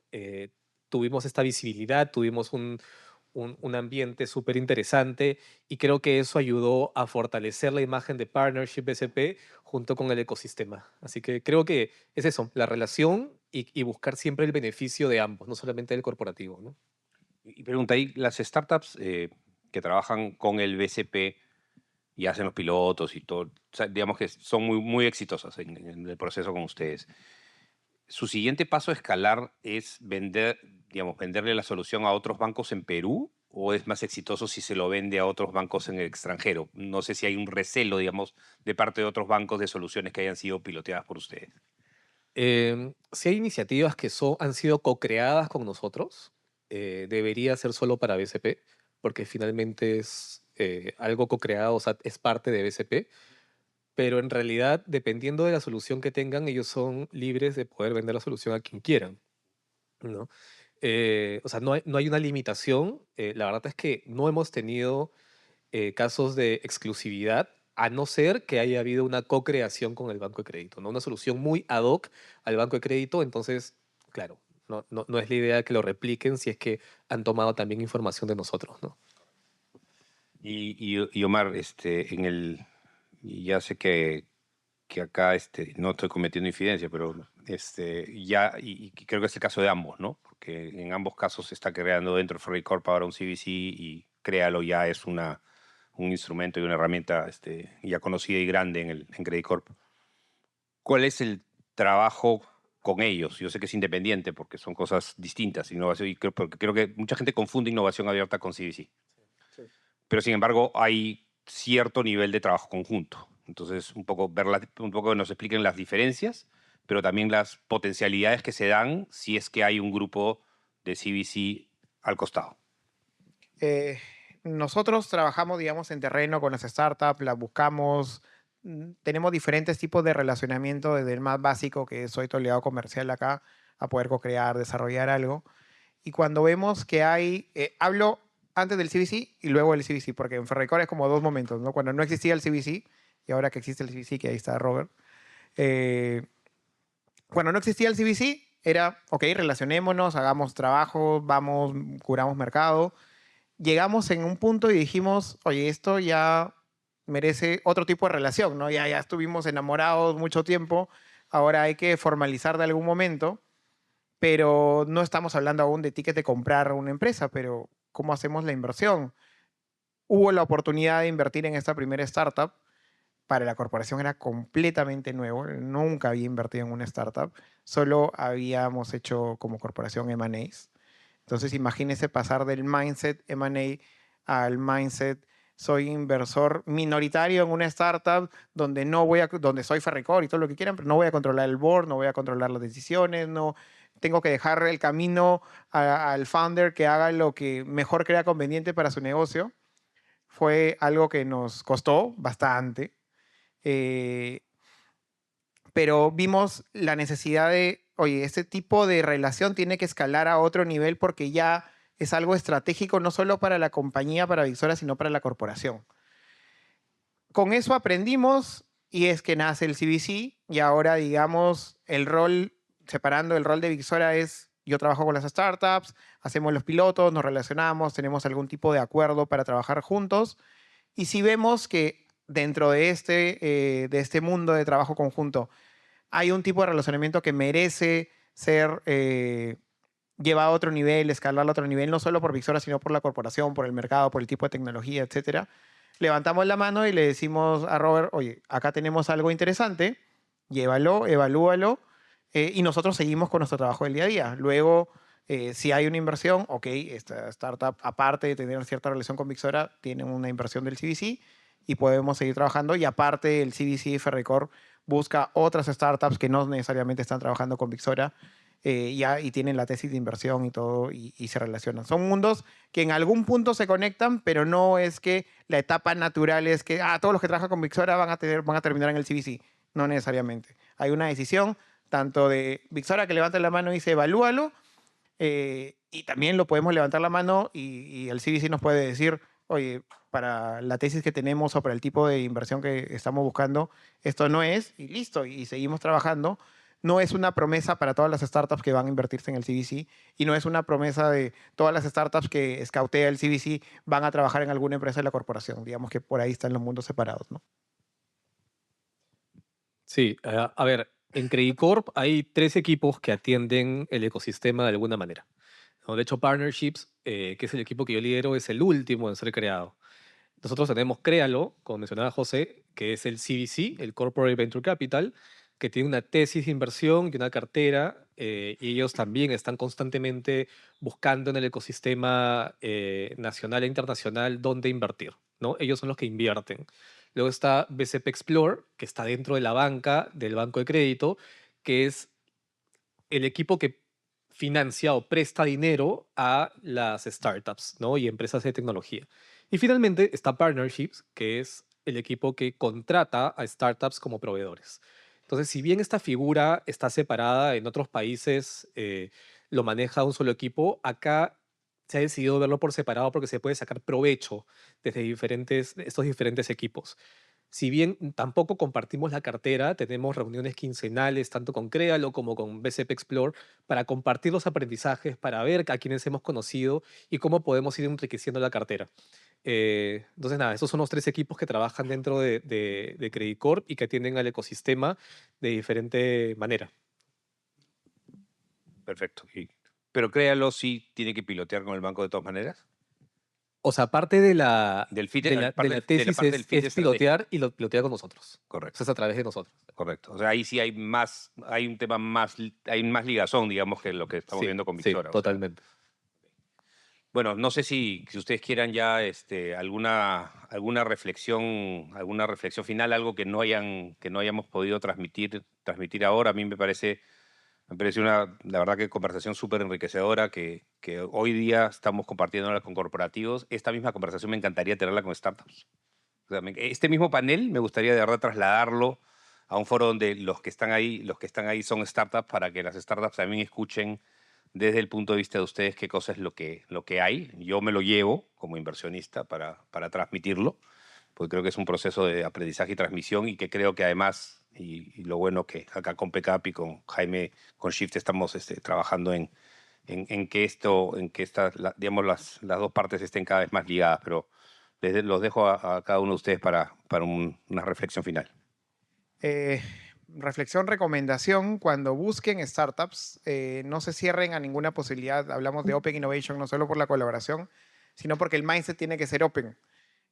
tuvimos esta visibilidad, tuvimos un ambiente súper interesante y creo que eso ayudó a fortalecer la imagen de Partnership SP junto con el ecosistema. Así que creo que es eso, la relación y buscar siempre el beneficio de ambos, no solamente del corporativo, ¿no? Y pregunta ahí, las startups que trabajan con el BCP y hacen los pilotos y todo, o sea, digamos que son muy, muy exitosas en el proceso con ustedes. ¿Su siguiente paso a escalar es vender, digamos, venderle la solución a otros bancos en Perú o es más exitoso si se lo vende a otros bancos en el extranjero? No sé si hay un recelo, digamos, de parte de otros bancos de soluciones que hayan sido piloteadas por ustedes. Si hay iniciativas que han sido co-creadas con nosotros, debería ser solo para BCP, porque finalmente es algo co-creado, o sea, es parte de BCP, pero en realidad, dependiendo de la solución que tengan, ellos son libres de poder vender la solución a quien quieran, ¿no? O sea, no hay una limitación. La verdad es que no hemos tenido casos de exclusividad, a no ser que haya habido una co-creación con el banco de crédito, ¿no? Una solución muy ad hoc al banco de crédito. Entonces, claro, no es la idea que lo repliquen si es que han tomado también información de nosotros, ¿no? Y Omar, y ya sé que acá no estoy cometiendo infidencia, pero ya, y creo que es el caso de ambos, ¿no? Porque en ambos casos se está creando dentro de Ferry Corp ahora un CVC y Créalo ya es un instrumento y una herramienta ya conocida y grande en Credit Corp. ¿Cuál es el trabajo con ellos? Yo sé que es independiente porque son cosas distintas, innovación, porque creo que mucha gente confunde innovación abierta con CVC. Sí. Pero sin embargo, hay cierto nivel de trabajo conjunto. Entonces, un poco que nos expliquen las diferencias, pero también las potencialidades que se dan si es que hay un grupo de CVC al costado. Eh, Nosotros trabajamos, digamos, en terreno con las startups, las buscamos, tenemos diferentes tipos de relacionamiento, desde el más básico, que soy tu aliado comercial acá, a poder co-crear, desarrollar algo. Y cuando vemos que hay, hablo antes del CVC y luego del CVC, porque en Ferreycore es como dos momentos, ¿no? Cuando no existía el CVC y ahora que existe el CVC, que ahí está Robert. eh, Cuando no existía el CVC era, ok, relacionémonos, hagamos trabajo, vamos, curamos mercado. Llegamos en un punto y dijimos, oye, esto ya merece otro tipo de relación, ¿no? Ya estuvimos enamorados mucho tiempo, ahora hay que formalizar de algún momento, pero no estamos hablando aún de ticket de comprar una empresa, pero ¿cómo hacemos la inversión? Hubo la oportunidad de invertir en esta primera startup. Para la corporación era completamente nuevo, nunca había invertido en una startup, solo habíamos hecho como corporación M&As. Entonces imagínese pasar del mindset M&A al mindset soy inversor minoritario en una startup donde no voy a, donde soy Ferreycore y todo lo que quieran, pero no voy a controlar el board, no voy a controlar las decisiones, no tengo que dejar el camino al founder que haga lo que mejor crea conveniente para su negocio. Fue algo que nos costó bastante, eh, pero vimos la necesidad de, oye, este tipo de relación tiene que escalar a otro nivel porque ya es algo estratégico no solo para la compañía, para Vixora, sino para la corporación. Con eso aprendimos y es que nace el CVC y ahora, digamos, el rol, separando el rol de Vixora es, yo trabajo con las startups, hacemos los pilotos, nos relacionamos, tenemos algún tipo de acuerdo para trabajar juntos y si vemos que dentro de este mundo de trabajo conjunto hay un tipo de relacionamiento que merece ser llevado a otro nivel, escalar a otro nivel, no solo por Vixora, sino por la corporación, por el mercado, por el tipo de tecnología, etcétera. Levantamos la mano y le decimos a Robert, oye, acá tenemos algo interesante, llévalo, evalúalo, y nosotros seguimos con nuestro trabajo del día a día. Luego, si hay una inversión, ok, esta startup, aparte de tener cierta relación con Vixora, tiene una inversión del CVC y podemos seguir trabajando. Y aparte, el CVC de Ferreycore busca otras startups que no necesariamente están trabajando con Vixora y tienen la tesis de inversión y todo y se relacionan. Son mundos que en algún punto se conectan, pero no es que la etapa natural es que todos los que trabajan con Vixora van a terminar en el CVC. No necesariamente. Hay una decisión tanto de Vixora que levanta la mano y dice evalúalo, y también lo podemos levantar la mano y el CVC nos puede decir, oye, para la tesis que tenemos o para el tipo de inversión que estamos buscando, esto no es, y listo, y seguimos trabajando. No es una promesa para todas las startups que van a invertirse en el CVC y no es una promesa de todas las startups que escautea el CVC van a trabajar en alguna empresa de la corporación. Digamos que por ahí están los mundos separados, ¿no? Sí, a ver, en Credit Corp hay 3 equipos que atienden el ecosistema de alguna manera, ¿no? De hecho, Partnerships, que es el equipo que yo lidero, es el último en ser creado. Nosotros tenemos Créalo, como mencionaba José, que es el CVC, el Corporate Venture Capital, que tiene una tesis de inversión y una cartera, y ellos también están constantemente buscando en el ecosistema nacional e internacional dónde invertir, ¿no? Ellos son los que invierten. Luego está BCP Explore, que está dentro de la banca, del banco de crédito, que es el equipo que financia o presta dinero a las startups, ¿no? Y empresas de tecnología. Y finalmente está Partnerships, que es el equipo que contrata a startups como proveedores. Entonces, si bien esta figura está separada en otros países, lo maneja un solo equipo, acá se ha decidido verlo por separado porque se puede sacar provecho desde estos diferentes equipos. Si bien tampoco compartimos la cartera, tenemos reuniones quincenales tanto con Créalo como con BCP Explore para compartir los aprendizajes, para ver a quienes hemos conocido y cómo podemos ir enriqueciendo la cartera. Entonces, nada, esos son los 3 equipos que trabajan dentro de Credit Corp y que atienden al ecosistema de diferente manera. Perfecto. Pero créalo, sí tiene que pilotear con el banco de todas maneras. O sea, parte de la, Del fit, de la, de la tesis parte del fit es estratégico. pilotear y lo pilotea con nosotros. O Correcto, sea, es a través de nosotros. correcto. O sea, ahí sí hay más, hay un tema más, hay más ligazón, digamos, que lo que estamos Sí, viendo con sí, Vixora. O sea, totalmente. Bueno, no sé si ustedes quieran ya alguna reflexión final, algo que no hayamos podido transmitir ahora. A mí me parece la verdad que conversación súper enriquecedora que hoy día estamos compartiéndola con corporativos. Esta misma conversación me encantaría tenerla con startups. O sea, este mismo panel me gustaría de verdad trasladarlo a un foro donde los que están ahí son startups para que las startups también escuchen desde el punto de vista de ustedes qué cosa es lo que hay. Yo me lo llevo como inversionista para transmitirlo, porque creo que es un proceso de aprendizaje y transmisión y que creo que además, y lo bueno que acá con PCAP y con Jaime, con Shift, estamos trabajando en que digamos, las dos partes estén cada vez más ligadas, pero los dejo a cada uno de ustedes para una reflexión final. Eh, Reflexión, recomendación, cuando busquen startups, no se cierren a ninguna posibilidad. Hablamos de Open Innovation no solo por la colaboración, sino porque el mindset tiene que ser open.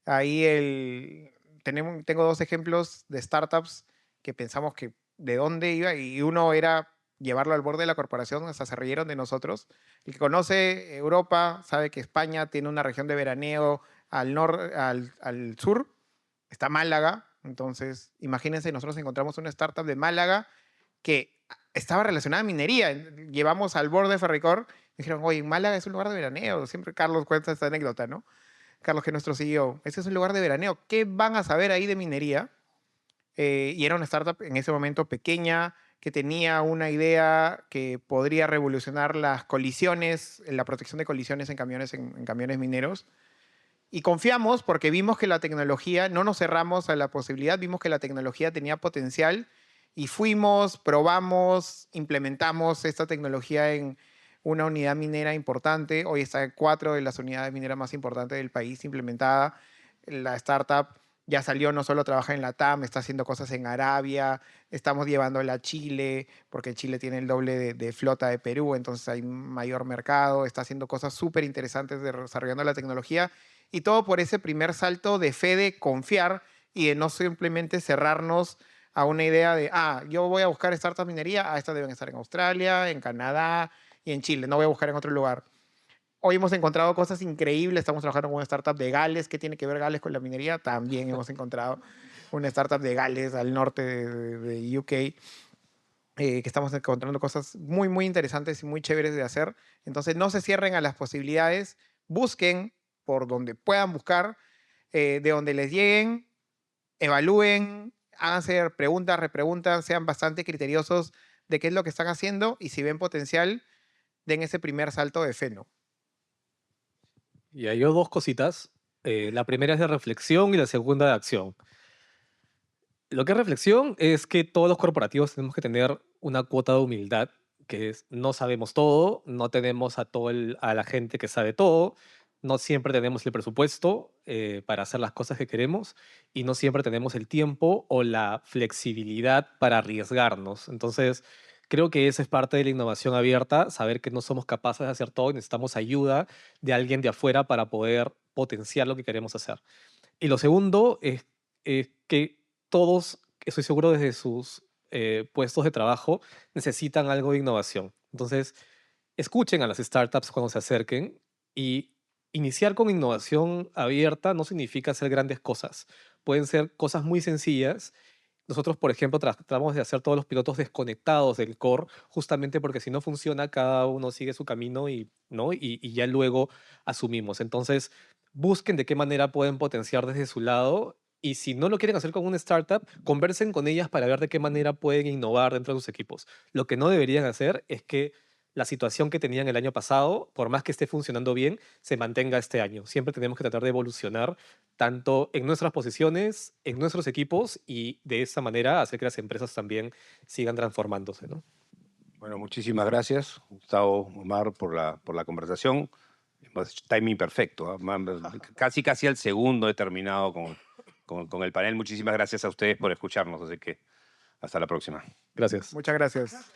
Ahí tengo dos ejemplos de startups que pensamos que de dónde iba y uno era llevarlo al borde de la corporación, hasta se rieron de nosotros. El que conoce Europa sabe que España tiene una región de veraneo al sur, está Málaga. Entonces, imagínense, nosotros encontramos una startup de Málaga que estaba relacionada a minería. Llevamos al borde de Ferricor, dijeron, oye, Málaga es un lugar de veraneo. Siempre Carlos cuenta esta anécdota, ¿no? Carlos, que es nuestro CEO. Ese es un lugar de veraneo. ¿Qué van a saber ahí de minería? Y era una startup en ese momento pequeña que tenía una idea que podría revolucionar las colisiones, la protección de colisiones en camiones, en camiones mineros. Y confiamos porque vimos que la tecnología, no nos cerramos a la posibilidad, vimos que la tecnología tenía potencial y fuimos, probamos, implementamos esta tecnología en una unidad minera importante. Hoy está en 4 de las unidades mineras más importantes del país implementada. La startup ya salió, no solo trabaja en la TAM, está haciendo cosas en Arabia, estamos llevándola a Chile, porque Chile tiene el doble de flota de Perú, entonces hay mayor mercado, está haciendo cosas súper interesantes desarrollando la tecnología y todo por ese primer salto de fe de confiar y de no simplemente cerrarnos a una idea de, yo voy a buscar startups minería, estas deben estar en Australia, en Canadá y en Chile, no voy a buscar en otro lugar. Hoy hemos encontrado cosas increíbles, estamos trabajando con una startup de Gales, ¿qué tiene que ver Gales con la minería? También hemos encontrado una startup de Gales al norte de UK, que estamos encontrando cosas muy, muy interesantes y muy chéveres de hacer. Entonces, no se cierren a las posibilidades, busquen por donde puedan buscar, de donde les lleguen, evalúen, háganse preguntas, repreguntas, sean bastante criteriosos de qué es lo que están haciendo y si ven potencial, den ese primer salto de fe, ¿no? Y hay dos cositas. La primera es de reflexión y la segunda de acción. Lo que es reflexión es que todos los corporativos tenemos que tener una cuota de humildad, que es no sabemos todo, no tenemos a la gente que sabe todo, no siempre tenemos el presupuesto para hacer las cosas que queremos y no siempre tenemos el tiempo o la flexibilidad para arriesgarnos. Entonces, creo que esa es parte de la innovación abierta, saber que no somos capaces de hacer todo y necesitamos ayuda de alguien de afuera para poder potenciar lo que queremos hacer. Y lo segundo es que todos, estoy seguro, desde sus puestos de trabajo, necesitan algo de innovación. Entonces, escuchen a las startups cuando se acerquen y iniciar con innovación abierta no significa hacer grandes cosas. Pueden ser cosas muy sencillas. Nosotros, por ejemplo, tratamos de hacer todos los pilotos desconectados del core, justamente porque si no funciona, cada uno sigue su camino ¿no? Y ya luego asumimos. Entonces, busquen de qué manera pueden potenciar desde su lado y si no lo quieren hacer con una startup, conversen con ellas para ver de qué manera pueden innovar dentro de sus equipos. Lo que no deberían hacer es que la situación que tenían el año pasado, por más que esté funcionando bien, se mantenga este año. Siempre tenemos que tratar de evolucionar tanto en nuestras posiciones, en nuestros equipos y de esa manera hacer que las empresas también sigan transformándose, ¿no? Bueno, muchísimas gracias, Gustavo, Omar, por la conversación. Timing perfecto. Casi al segundo he terminado con el panel. Muchísimas gracias a ustedes por escucharnos. Así que hasta la próxima. Gracias. Muchas gracias.